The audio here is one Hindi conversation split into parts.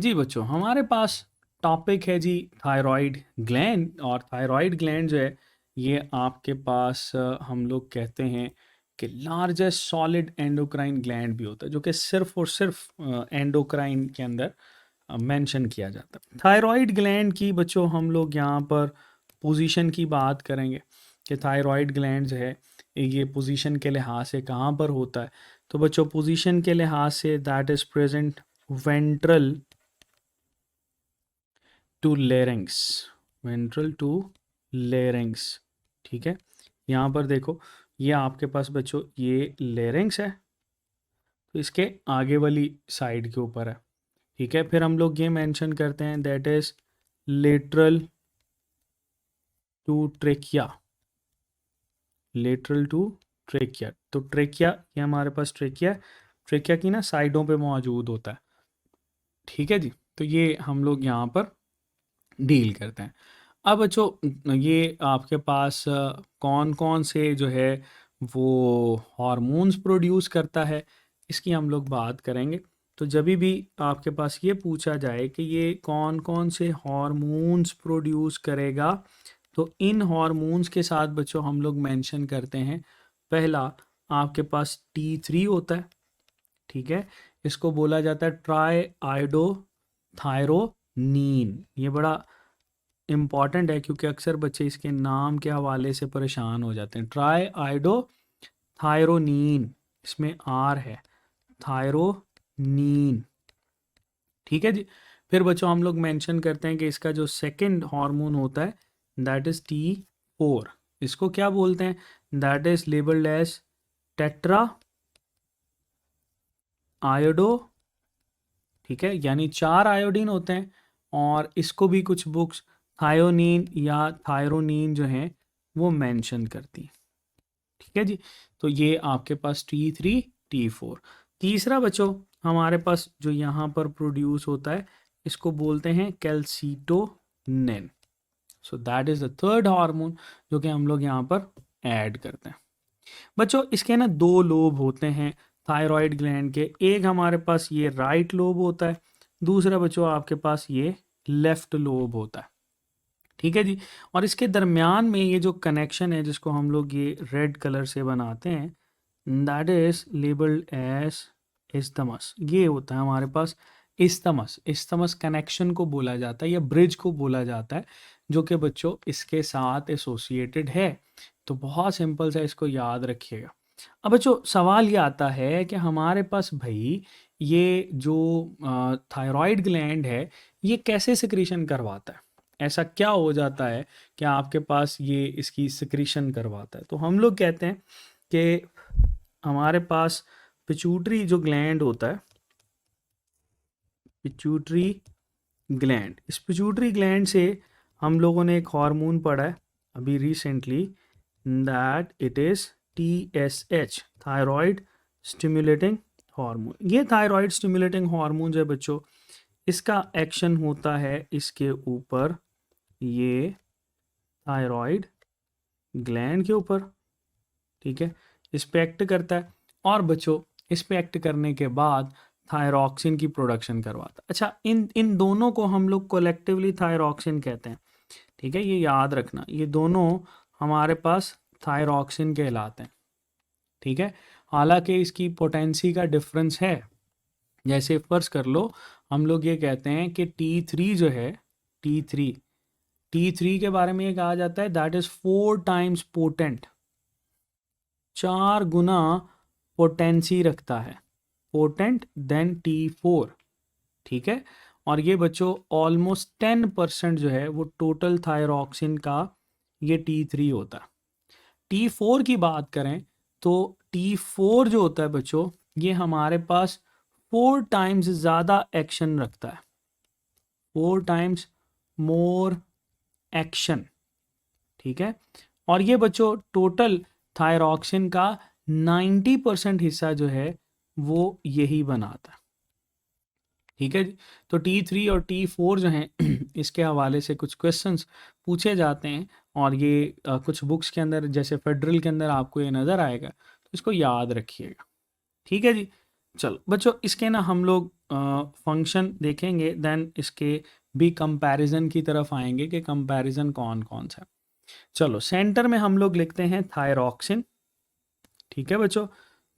जी बच्चों, हमारे पास टॉपिक है जी थायराइड ग्लैंड। और थायराइड ग्लैंड जो है ये आपके पास हम लोग कहते हैं कि लार्जेस्ट सॉलिड एंडोक्राइन ग्लैंड भी होता है, जो कि सिर्फ और सिर्फ एंडोक्राइन के अंदर मेंशन किया जाता है। थायराइड ग्लैंड की बच्चों हम लोग यहाँ पर पोजीशन की बात करेंगे कि थायराइड ग्लैंड जो है ये पोजीशन के लिहाज से कहाँ पर होता है। तो बच्चों पोजीशन के लिहाज से that is present ventral to larynx, ventral to larynx. ठीक है, यहाँ पर देखो, ये आपके पास बच्चों ये लेरिंग्स है, तो इसके आगे वाली साइड के ऊपर है। ठीक है, फिर हम लोग ये मेंशन करते हैं that is lateral to trachea, lateral to trachea. तो ट्रेकिया, ये हमारे पास ट्रेकिया, ट्रेकिया की ना साइडों पे मौजूद होता है। ठीक है जी, तो ये हम लोग यहाँ पर डील करते हैं। अब बच्चों ये आपके पास कौन कौन से जो है वो हार्मोन्स प्रोड्यूस करता है, इसकी हम लोग बात करेंगे। तो जब भी आपके पास ये पूछा जाए कि ये कौन कौन से हार्मोन्स प्रोड्यूस करेगा, तो इन हार्मोन्स के साथ बच्चों हम लोग मेंशन करते हैं, पहला आपके पास T3 होता है। ठीक है, इसको बोला जाता है ट्राई आयोडो थायरोनीन। ये बड़ा इम्पॉर्टेंट है क्योंकि अक्सर बच्चे इसके नाम के हवाले से परेशान हो जाते हैं। ट्राई आयोडो थायरोनीन, इसमें आर है, थायरोनीन। ठीक है जी, फिर बच्चों हम लोग मेंशन करते हैं कि इसका जो सेकंड हार्मोन होता है दैट इज T4। इसको क्या बोलते हैं? That is labelled as tetra iodo. ठीक है, यानी 4 आयोडीन होते हैं, और इसको भी कुछ बुक्स थायोनीन या थायरोनीन जो हैं वो मेंशन करती हैं। ठीक है जी, तो ये आपके पास T3 T4। तीसरा बच्चों हमारे पास जो यहाँ पर प्रोड्यूस होता है इसको बोलते हैं calcitonin. So that is the third hormone जो कि हम लोग यहाँ पर ऐड करते हैं। बच्चों इसके ना 2 लोब होते हैं थायराइड ग्लैंड के। एक हमारे पास ये राइट लोब होता है, दूसरा बच्चों आपके पास ये लेफ्ट लोब होता है। ठीक है जी, और इसके दरमियान में ये जो कनेक्शन है जिसको हम लोग ये रेड कलर से बनाते हैं that is labelled as isthmus. ये होता है हमारे पास इस्थमस। इस्थमस कनेक्शन को बोला जाता है या ब्रिज को बोला जाता है, जो कि बच्चों इसके साथ एसोसिएटेड है। तो बहुत सिंपल सा इसको याद रखिएगा। अब बच्चों सवाल ये आता है कि हमारे पास भाई ये जो थायराइड ग्लैंड है ये कैसे सिक्रीशन करवाता है? ऐसा क्या हो जाता है कि आपके पास ये इसकी सिक्रीशन करवाता है? तो हम लोग कहते हैं कि हमारे पास पिट्यूटरी जो ग्लैंड होता है, पिट्यूटरी ग्लैंड, इस पिट्यूटरी ग्लैंड से हम लोगों ने एक हार्मोन पढ़ा है अभी recently, that it is TSH, thyroid stimulating hormone. ये थायराइड स्टिमुलेटिंग हार्मोन जो है बच्चों, इसका एक्शन होता है इसके ऊपर, ये थायराइड ग्लैंड के ऊपर। ठीक है, इस पे एक्ट करता है, और बच्चों इस पे एक्ट करने के बाद थायरॉक्सिन की प्रोडक्शन करवाता है। अच्छा, इन इन दोनों को हम लोग कोलेक्टिवली थायरॉक्सिन कहते हैं। ठीक है, ये याद रखना, ये दोनों हमारे पास थायरॉक्सिन कहलाते हैं। ठीक है, हालांकि इसकी पोटेंसी का डिफरेंस है। जैसे फर्ज कर लो, हम लोग ये कहते हैं कि T3 जो है, T3, T3 के बारे में ये कहा जाता है that is 4 times potent, 4 Guna potency रखता है, पोटेंट देन T4। ठीक है, और ये बच्चों ऑलमोस्ट 10% जो है वो टोटल थायरॉक्सिन का ये T3 होता है। T4 की बात करें तो T4 जो होता है बच्चों, ये हमारे पास 4 टाइम्स ज़्यादा एक्शन रखता है, 4 टाइम्स मोर एक्शन। ठीक है, और ये बच्चों टोटल थायरॉक्सिन का 90% हिस्सा जो है वो यही बनाता है। ठीक है जी, तो T3 और T4 जो हैं इसके हवाले से कुछ क्वेश्चंस पूछे जाते हैं, और ये कुछ बुक्स के अंदर जैसे फेडरल के अंदर आपको ये नज़र आएगा, तो इसको याद रखिएगा। ठीक है जी, चलो बच्चों, इसके ना हम लोग फंक्शन देखेंगे, देन इसके भी कंपैरिजन की तरफ आएंगे कि कंपैरिजन कौन कौन सा है। चलो, सेंटर में हम लोग लिखते हैं थायरॉक्सिन। ठीक है बच्चों,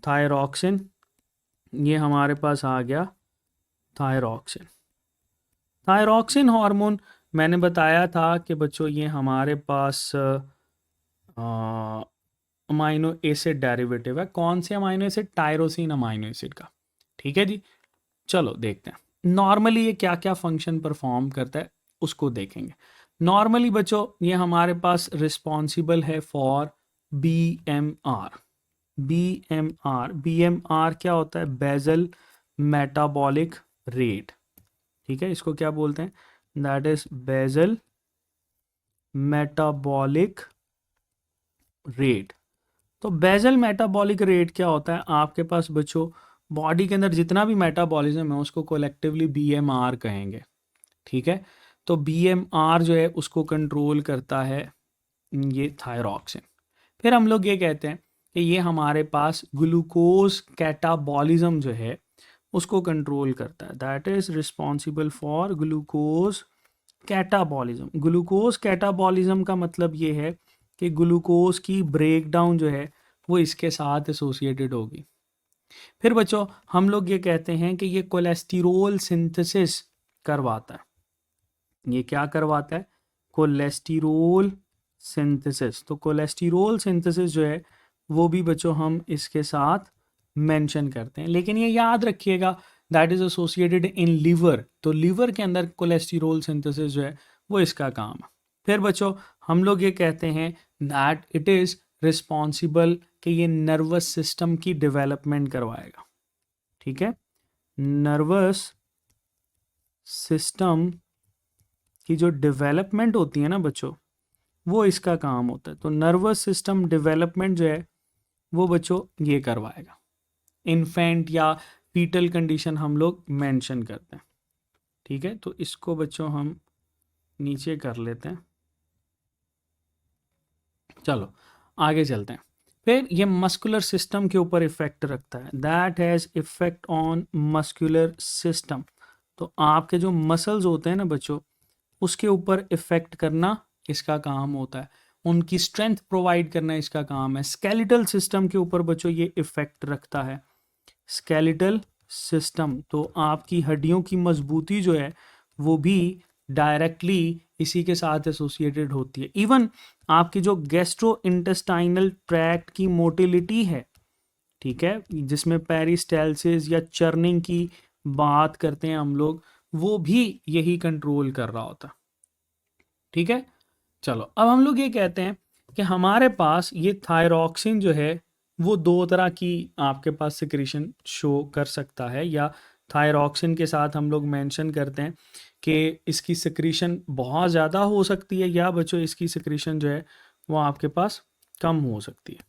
थायरॉक्सिन, ये हमारे पास आ गया थायरॉक्सिन। थायरॉक्सिन हार्मोन मैंने बताया था कि बच्चों ये हमारे पास अमाइनो एसिड डेरिवेटिव है। कौन से amino acid? Tyrosine amino acid का। ठीक है जी, चलो देखते हैं नॉर्मली ये क्या क्या फंक्शन परफॉर्म करता है, उसको देखेंगे। नॉर्मली बच्चों ये हमारे पास रिस्पॉन्सिबल है for B M R. B M R क्या होता है? Basal metabolic rate. ठीक है, इसको क्या बोलते हैं? That is basal metabolic rate. तो बेजल मेटाबॉलिक रेट क्या होता है? आपके पास बच्चों बॉडी के अंदर जितना भी मेटाबॉलिज्म है उसको कोलेक्टिवली बीएमआर कहेंगे। ठीक है, तो बीएमआर जो है उसको कंट्रोल करता है ये थायरॉक्सिन। फिर हम लोग ये कहते हैं कि ये हमारे पास ग्लूकोज कैटाबॉलिज्म जो है उसको कंट्रोल करता है। That is responsible for glucose catabolism. Glucose catabolism का मतलब ये है कि ग्लूकोज की ब्रेकडाउन जो है वो इसके साथ एसोसिएटेड होगी। फिर बच्चों हम लोग ये कहते हैं कि ये कोलेस्टेरोल सिंथेसिस करवाता है। ये क्या करवाता है? Cholesterol synthesis. तो कोलेस्टेरोल सिंथेसिस जो है वो भी बच्चों हम इसके साथ मेंशन करते हैं, लेकिन ये याद रखिएगा that is associated in liver. तो लीवर के अंदर कोलेस्टेरोल सिंथेसिस जो है वो इसका काम है। फिर बच्चों हम लोग ये कहते हैं दैट इट इज रिस्पॉन्सिबल कि ये नर्वस सिस्टम की डेवलपमेंट करवाएगा। ठीक है, नर्वस सिस्टम की जो डेवलपमेंट होती है ना बच्चों, वो इसका काम होता है। तो नर्वस सिस्टम डेवलपमेंट जो है वो बच्चों ये करवाएगा। इन्फेंट या फीटल कंडीशन हम लोग मेंशन करते हैं। ठीक है, तो इसको बच्चों हम नीचे कर लेते हैं। चलो आगे चलते हैं। फिर ये मस्कुलर सिस्टम के ऊपर इफेक्ट रखता है। That has effect on muscular system. तो आपके जो मसल्स होते हैं ना बच्चों, उसके ऊपर इफेक्ट करना इसका काम होता है। उनकी स्ट्रेंथ प्रोवाइड करना इसका काम है। स्केलेटल सिस्टम के ऊपर बच्चों ये इफेक्ट रखता है। स्केलेटल सिस्टम, तो आपकी हड्डियों की मजबूती जो है वो भी डायरेक्टली इसी के साथ एसोसिएटेड होती है। इवन आपकी जो गैस्ट्रो इंटेस्टाइनल ट्रैक्ट की मोटिलिटी है, ठीक है, जिसमें पेरिस्टालसिस या चर्निंग की बात करते हैं हम लोग, वो भी यही कंट्रोल कर रहा होता है। ठीक है, चलो अब हम लोग ये कहते हैं कि हमारे पास ये थायरॉक्सिन जो है वो दो तरह की आपके पास सिक्रीशन शो कर सकता है, या थायरॉक्सिन के साथ हम लोग मेंशन करते हैं कि इसकी सिक्रीशन बहुत ज़्यादा हो सकती है, या बच्चों इसकी सिक्रीशन जो है वो आपके पास कम हो सकती है।